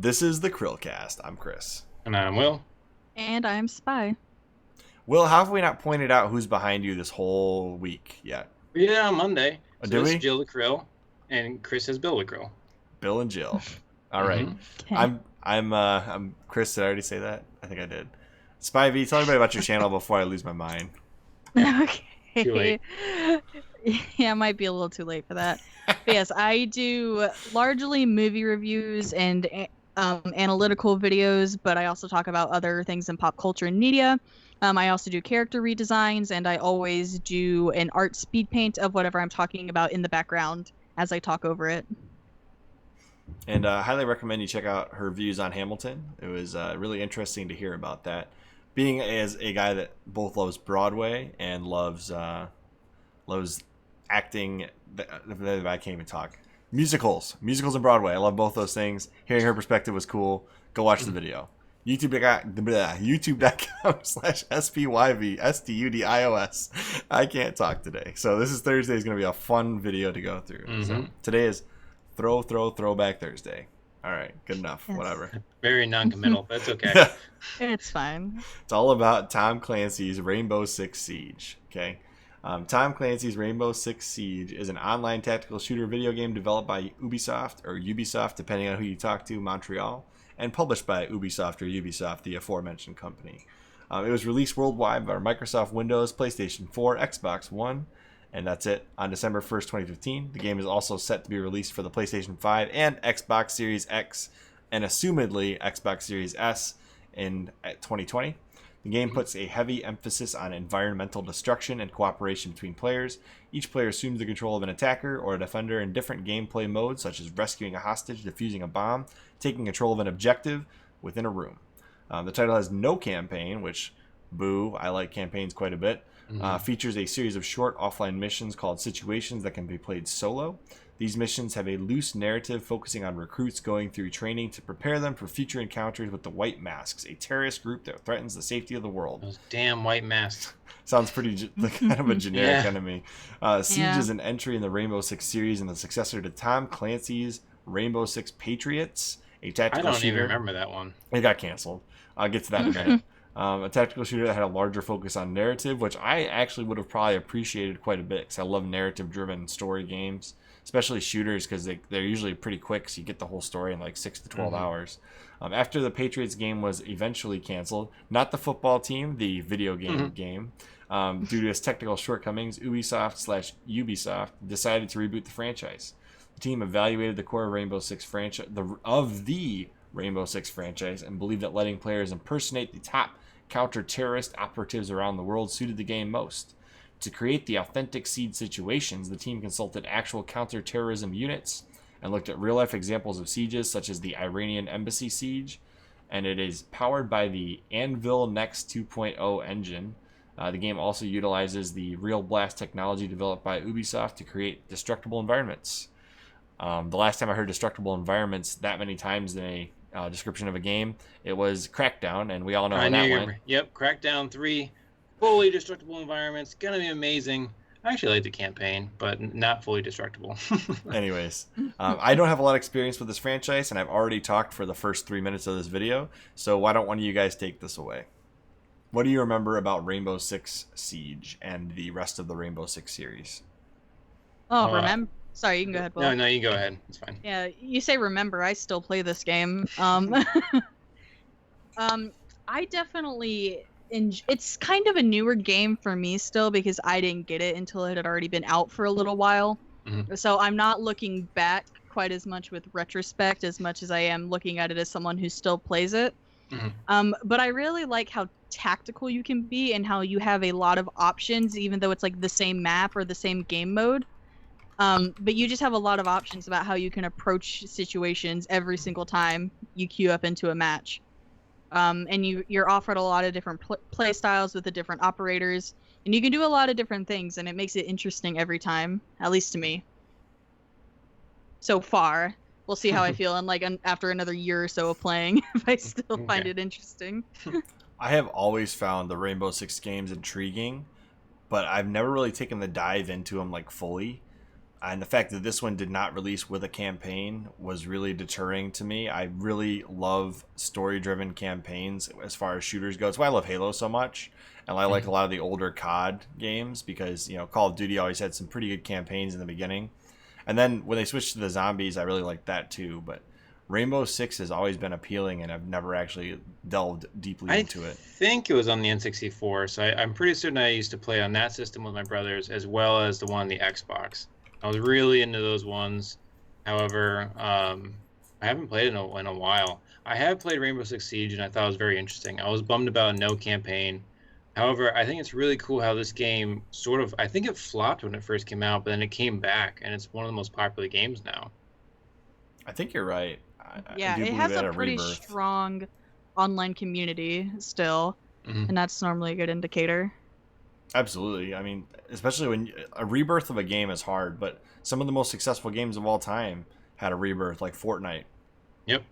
This is the CHRILLCAST. I'm Chris. And I'm Will. And I'm Spy. Will, how have we not pointed out who's behind you this whole week yet? Yeah, on Monday. Oh, So do this we? is Jill the Krill, and Chris is Bill the Krill. Bill and Jill. All right. Okay. I'm Chris. Did I already say that? I think I did. SpyV, tell everybody about your channel before I lose my mind. Okay. Too late. Yeah, it might be a little too late for that. But yes, I do largely movie reviews and analytical videos, but I also talk about other things in pop culture and media. I also do character redesigns, and I always do an art speed paint of whatever I'm talking about in the background as I talk over it. And I highly recommend you check out her views on Hamilton. It was really interesting to hear about that. Being as a guy that both loves Broadway and loves acting, I can't even talk. Musicals and Broadway. I love both those things. Hearing her perspective was cool. Go watch the video. YouTube.com/SPYV I can't talk today. So this is Thursday. Is going to be a fun video to go through. So today is Throwback Thursday. All right, good enough. Yes. Whatever. Very non-committal, but it's okay. It's fine. It's all about Tom Clancy's Rainbow Six Siege. Okay. Tom Clancy's Rainbow Six Siege is an online tactical shooter video game developed by Ubisoft, depending on who you talk to, Montreal, and published by Ubisoft, the aforementioned company. It was released worldwide by Microsoft Windows, PlayStation 4, Xbox One, and that's it, on December 1st, 2015. The game is also set to be released for the PlayStation 5 and Xbox Series X, and assumedly Xbox Series S in 2020. The game puts a heavy emphasis on environmental destruction and cooperation between players. Each player assumes the control of an attacker or a defender in different gameplay modes, such as rescuing a hostage, defusing a bomb, taking control of an objective within a room. The title has no campaign, which, boo, I like campaigns quite a bit. Features a series of short offline missions called situations that can be played solo. These missions have a loose narrative focusing on recruits going through training to prepare them for future encounters with the White Masks, a terrorist group that threatens the safety of the world. Those damn white masks. Sounds pretty kind of a generic Yeah. enemy. Siege Yeah. is an entry in the Rainbow Six series and the successor to Tom Clancy's Rainbow Six Patriots, a I tactical don't even shooter. remember that one. It got canceled. I'll get to that in a minute. A tactical shooter that had a larger focus on narrative, which I actually would have probably appreciated quite a bit because I love narrative-driven story games, especially shooters because they're usually pretty quick, so you get the whole story in like 6 to 12 hours. After the Patriots game was eventually canceled, not the football team, the video game due to its technical shortcomings, Ubisoft decided to reboot the franchise. The team evaluated the core Rainbow Six franchise the Rainbow Six franchise and believed that letting players impersonate the top counter-terrorist operatives around the world suited the game most. To create the authentic siege situations, the team consulted actual counter-terrorism units and looked at real-life examples of sieges, such as the Iranian embassy siege, and it is powered by the Anvil Next 2.0 engine. The game also utilizes the Real Blast technology developed by Ubisoft to create destructible environments. The last time I heard destructible environments that many times in a description of a game, it was Crackdown, and we all know how that went. Yep, Crackdown 3, fully destructible environments, gonna be amazing. I actually like the campaign, but not fully destructible. Anyways, I don't have a lot of experience with this franchise, and I've already talked for the first 3 minutes of this video, so why don't one of you guys take this away? What do you remember about Rainbow Six Siege and the rest of the Rainbow Six series? Oh, remember? Sorry, you can go ahead, Will. No, you go ahead. It's fine. Yeah, you say remember. I still play this game. I definitely it's kind of a newer game for me still because I didn't get it until it had already been out for a little while. So I'm not looking back quite as much with retrospect as much as I am looking at it as someone who still plays it. But I really like how tactical you can be and how you have a lot of options, even though it's like the same map or the same game mode. But you just have a lot of options about how you can approach situations every single time you queue up into a match. And you're offered a lot of different play styles with the different operators, and you can do a lot of different things, and it makes it interesting every time, at least to me. So far, we'll see how I feel after another year or so of playing, if I still find it interesting. I have always found the Rainbow Six games intriguing, but I've never really taken the dive into them like fully. And the fact that this one did not release with a campaign was really deterring to me. I really love story-driven campaigns as far as shooters go. That's why I love Halo so much. And I like a lot of the older COD games because, Call of Duty always had some pretty good campaigns in the beginning. And then when they switched to the zombies, I really liked that too. But Rainbow Six has always been appealing, and I've never actually delved deeply into it. I think it was on the N64, so I'm pretty certain I used to play on that system with my brothers as well as the one on the Xbox. I was really into those ones. However, I haven't played it in a while. I have played Rainbow Six Siege, and I thought it was very interesting. I was bummed about no campaign. However, I think it's really cool how this game I think it flopped when it first came out, but then it came back, and it's one of the most popular games now. I think you're right. Yeah, it has a pretty strong online community still, and that's normally a good indicator. Absolutely. I mean, especially when a rebirth of a game is hard, but some of the most successful games of all time had a rebirth, like Fortnite. Yep.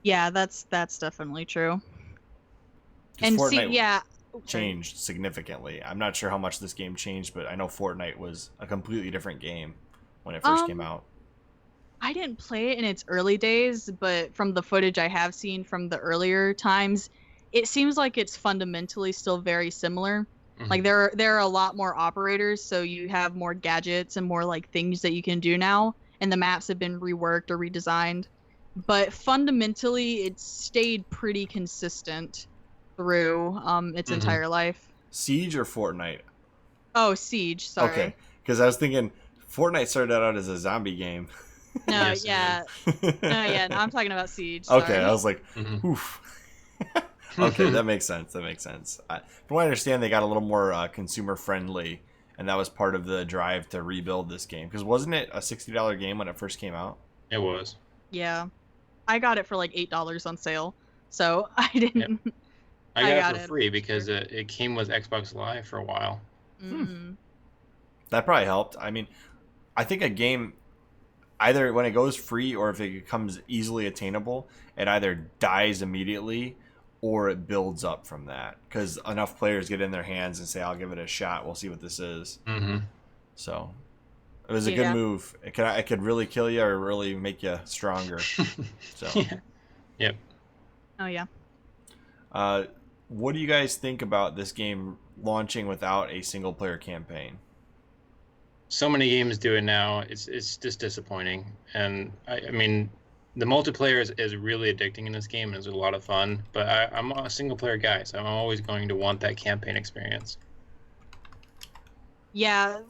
Yeah, that's definitely true. And Fortnite changed significantly. I'm not sure how much this game changed, but I know Fortnite was a completely different game when it first came out. I didn't play it in its early days, but from the footage I have seen from the earlier times, it seems like it's fundamentally still very similar. Like there are a lot more operators, so you have more gadgets and more like things that you can do now, and the maps have been reworked or redesigned. But fundamentally, it's stayed pretty consistent through its entire life. Siege or Fortnite? Oh, Siege. Sorry. Okay, because I was thinking Fortnite started out as a zombie game. No, yeah. No, I'm talking about Siege. Sorry. Okay, I was like, oof. Okay, that makes sense. From what I understand, they got a little more consumer friendly, and that was part of the drive to rebuild this game. Because wasn't it a $60 game when it first came out? It was. Yeah, I got it for like $8 on sale, so I didn't. Yep. I got it for free because it came with Xbox Live for a while. That probably helped. I mean, I think a game, either when it goes free or if it becomes easily attainable, it either dies immediately or it builds up from that because enough players get in their hands and say, I'll give it a shot, we'll see what this is. So it was a good move. It could really kill you or really make you stronger. So Yep. Oh yeah. What do you guys think about this game launching without a single player campaign? So many games do it now. It's just disappointing. And I mean, the multiplayer is really addicting in this game, and it's a lot of fun. But I'm a single player guy, so I'm always going to want that campaign experience. Yeah,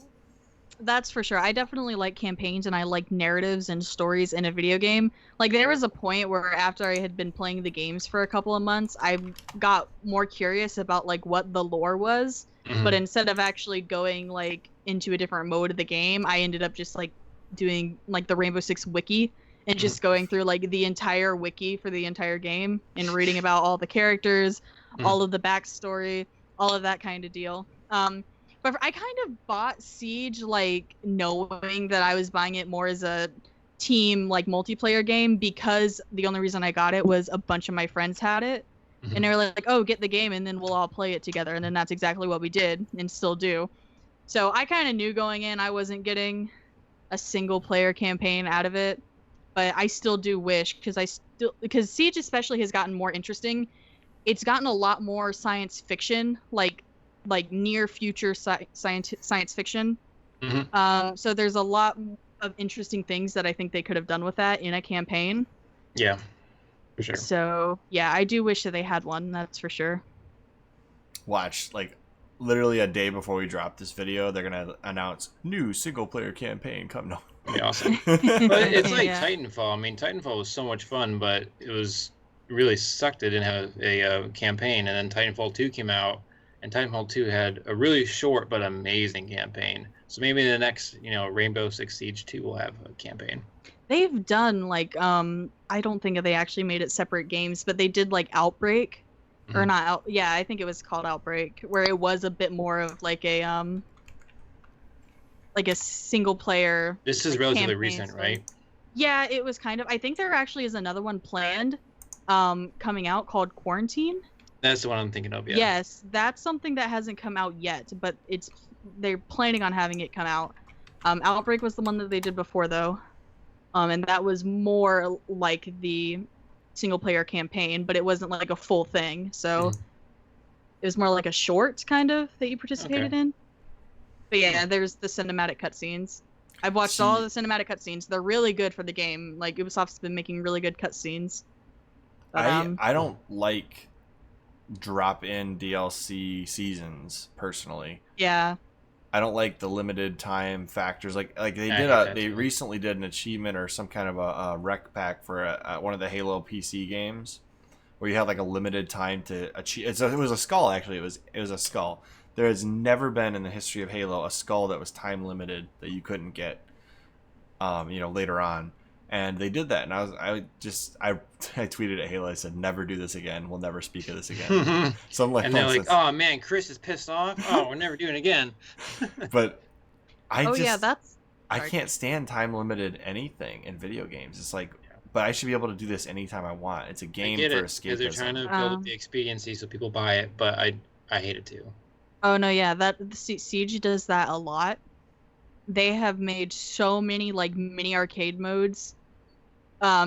that's for sure. I definitely like campaigns, and I like narratives and stories in a video game. Like, there was a point where after I had been playing the games for a couple of months, I got more curious about, like, what the lore was. But instead of actually going, like, into a different mode of the game, I ended up just, like, doing, like, the Rainbow Six wiki and just going through, like, the entire wiki for the entire game and reading about all the characters, all of the backstory, all of that kind of deal. But I kind of bought Siege, like, knowing that I was buying it more as a team, like, multiplayer game because the only reason I got it was a bunch of my friends had it. And they were like, oh, get the game, and then we'll all play it together. And then that's exactly what we did and still do. So I kind of knew going in I wasn't getting a single-player campaign out of it. But I still do wish, because Siege especially has gotten more interesting. It's gotten a lot more science fiction, like near future science fiction. So there's a lot of interesting things that I think they could have done with that in a campaign. Yeah, for sure. So yeah, I do wish that they had one. That's for sure. Watch, like, literally a day before we drop this video, they're gonna announce new single player campaign coming up. That'd be awesome. But it's like Titanfall. I mean, Titanfall was so much fun, but it was really sucked. It didn't have a campaign, and then Titanfall 2 came out, and Titanfall 2 had a really short but amazing campaign. So maybe the next, Rainbow Six Siege 2 will have a campaign. They've done, like, I don't think they actually made it separate games, but they did, like, Outbreak. Or not yeah, I think it was called Outbreak, where it was a bit more of like a single player. This is relatively recent, right? Yeah, it was kind of. I think there actually is another one planned, coming out called Quarantine. That's the one I'm thinking of. Yeah. Yes, that's something that hasn't come out yet, but they're planning on having it come out. Outbreak was the one that they did before, though. And that was more like the single-player campaign, but it wasn't like a full thing. So it was more like a short, kind of, that you participated in. But yeah, there's the cinematic cutscenes. I've watched all the cinematic cutscenes. They're really good for the game. Like, Ubisoft's been making really good cutscenes. But, I don't like drop-in DLC seasons, personally. Yeah. I don't like the limited time factors. Like they recently did an achievement or some kind of a rec pack for one of the Halo PC games, where you had like a limited time to achieve. It was a skull, actually. It was a skull. There has never been in the history of Halo a skull that was time limited that you couldn't get, later on. And they did that, and I tweeted at Halo. I said, "Never do this again. We'll never speak of this again." So I'm like, and they're like, "Oh man, Chris is pissed off. Oh, we're never doing it again." But I I can't stand time limited anything in video games. It's like, but I should be able to do this anytime I want. It's a game for escapism. Because they're trying to build the expediency so people buy it, but I hate it too. Oh no, yeah, Siege does that a lot. They have made so many like mini arcade modes.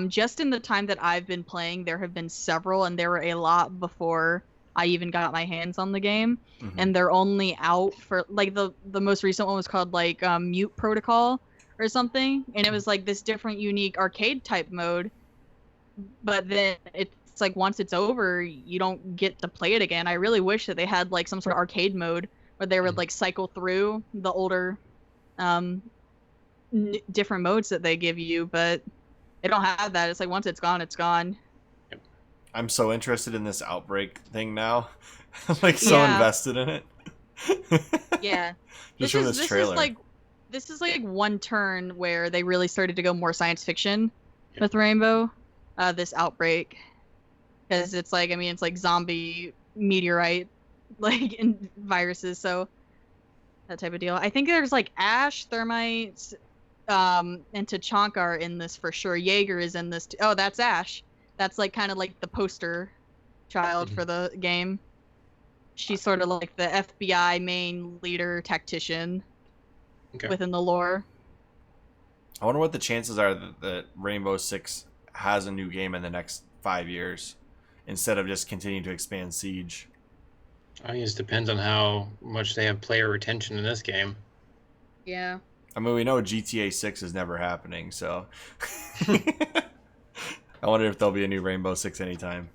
Just in the time that I've been playing, there have been several, and there were a lot before I even got my hands on the game. Mm-hmm. And they're only out for like the most recent one was called like Mute Protocol or something, and it was like this different, unique arcade type mode. But then it's like once it's over, you don't get to play it again. I really wish that they had like some sort of arcade mode where they would like cycle through the older, different modes that they give you, but they don't have that. It's like once it's gone, it's gone. I'm so interested in this Outbreak thing now. I'm like so invested in it. Yeah. Just from this trailer. This is like one turn where they really started to go more science fiction with Rainbow. This Outbreak, because it's like, I mean, it's like zombie meteorite like and viruses, so that type of deal. I think there's like Ash, Thermite, and Tachanka are in this for sure. Jaeger is in this too. Oh, that's Ash. That's like kind of like the poster child for the game. She's sort of like the FBI main leader tactician within the lore. I wonder what the chances are that Rainbow Six has a new game in the next 5 years instead of just continuing to expand Siege. I mean, it depends on how much they have player retention in this game. Yeah. I mean, we know GTA 6 is never happening, so I wonder if there'll be a new Rainbow Six anytime.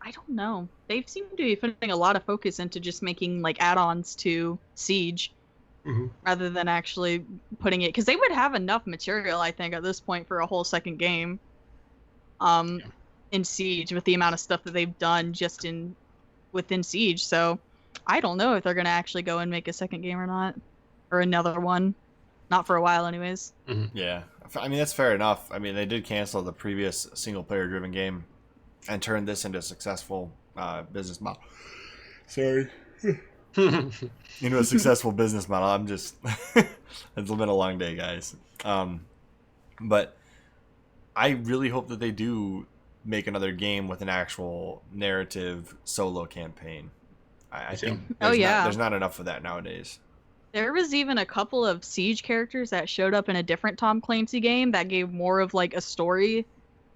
I don't know. They seem to be putting a lot of focus into just making like add-ons to Siege rather than actually putting it, because they would have enough material, I think, at this point for a whole second game in Siege with the amount of stuff that they've done just within Siege. So I don't know if they're going to actually go and make a second game or not, or another one. Not for a while anyways. Yeah. I mean, that's fair enough. I mean, they did cancel the previous single-player driven game and turned this into a successful business model. Sorry. Into a successful business model. I'm just... It's been a long day, guys. But I really hope that they do make another game with an actual narrative solo campaign. I think there's not enough of that nowadays. There was even a couple of Siege characters that showed up in a different Tom Clancy game that gave more of like a story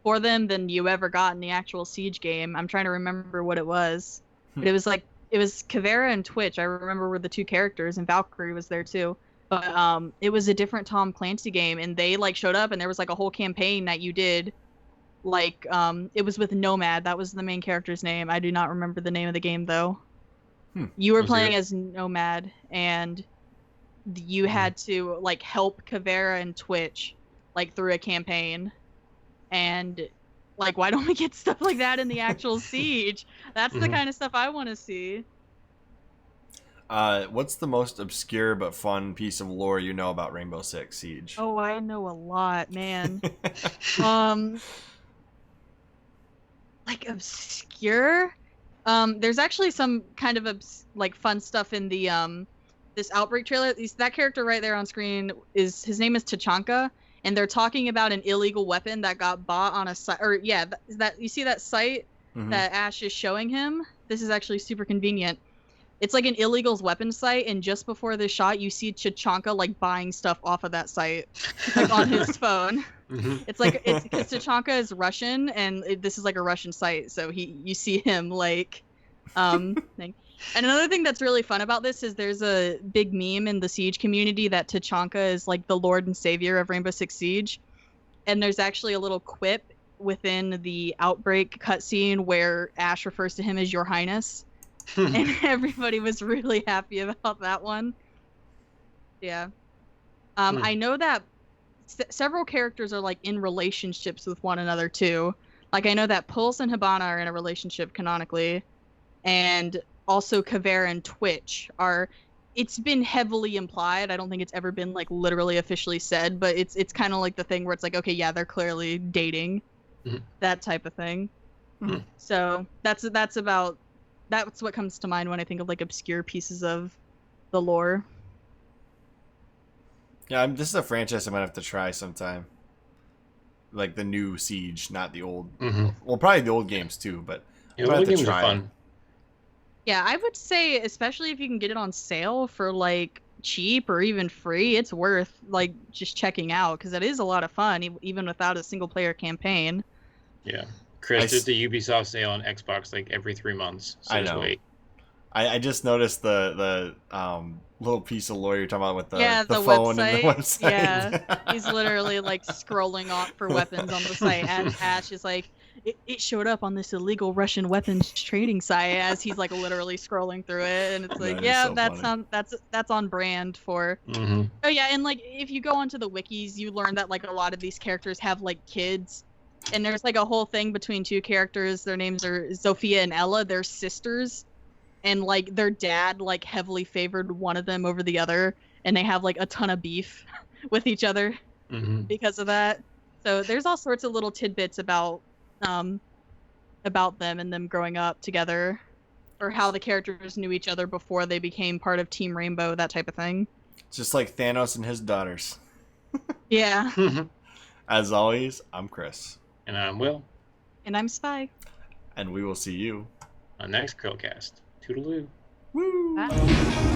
for them than you ever got in the actual Siege game. I'm trying to remember what it was. But it was Kavera and Twitch. I remember were the two characters, and Valkyrie was there too. But it was a different Tom Clancy game, and they like showed up, and there was like a whole campaign that you did. Like it was with Nomad. That was the main character's name. I do not remember the name of the game though. You were playing as Nomad, and you had to like help Kavera and Twitch like through a campaign. And like, why don't we get stuff like that in the actual Siege? That's the kind of stuff I want to see. What's the most obscure but fun piece of lore you know about Rainbow Six Siege? Oh, I know a lot, man. Like obscure? There's actually some kind of like fun stuff in the this Outbreak trailer. That character right there on screen his name is Tachanka, and they're talking about an illegal weapon that got bought on a site. Or that you see that site that Ash is showing him. This is actually super convenient. It's like an illegals weapons site, and just before the shot, you see Tachanka like buying stuff off of that site, like on his phone. It's like it's because Tachanka is Russian, and this is like a Russian site, so you see him like, thing. And another thing that's really fun about this is there's a big meme in the Siege community that Tachanka is like the Lord and Savior of Rainbow Six Siege, and there's actually a little quip within the Outbreak cutscene where Ash refers to him as Your Highness. And everybody was really happy about that one. Yeah. I know that several characters are like in relationships with one another too. Like I know that Pulse and Hibana are in a relationship canonically, and also Kavera and Twitch are. It's been heavily implied. I don't think it's ever been like literally officially said, but it's kind of like the thing where it's like, okay, yeah, they're clearly dating, that type of thing. So that's what comes to mind when I think of like obscure pieces of the lore. Yeah, this is a franchise I might have to try sometime. Like the new Siege, not the old. Well, probably the old games too, but yeah, the old games are fun. Yeah, I would say, especially if you can get it on sale for like cheap or even free, it's worth like just checking out because it is a lot of fun, even without a single player campaign. Yeah. Chris did the Ubisoft sale on Xbox like every 3 months. So I know. Wait. I just noticed the little piece of lore you're talking about with the phone website. And the website. Yeah, he's literally like scrolling off for weapons on the site, and Ash is like, it showed up on this illegal Russian weapons trading site as he's like literally scrolling through it, and it's like, that's on brand for. Oh yeah, and like if you go onto the wikis, you learn that like a lot of these characters have like kids. And there's like a whole thing between two characters. Their names are Zofia and Ella. They're sisters. And like their dad like heavily favored one of them over the other. And they have like a ton of beef with each other because of that. So there's all sorts of little tidbits about them and them growing up together. Or how the characters knew each other before they became part of Team Rainbow, that type of thing. Just like Thanos and his daughters. Yeah. As always, I'm Chris. And I'm Will. And I'm Spy. And we will see you on next CHRILLCAST. Toodaloo. Woo! Bye.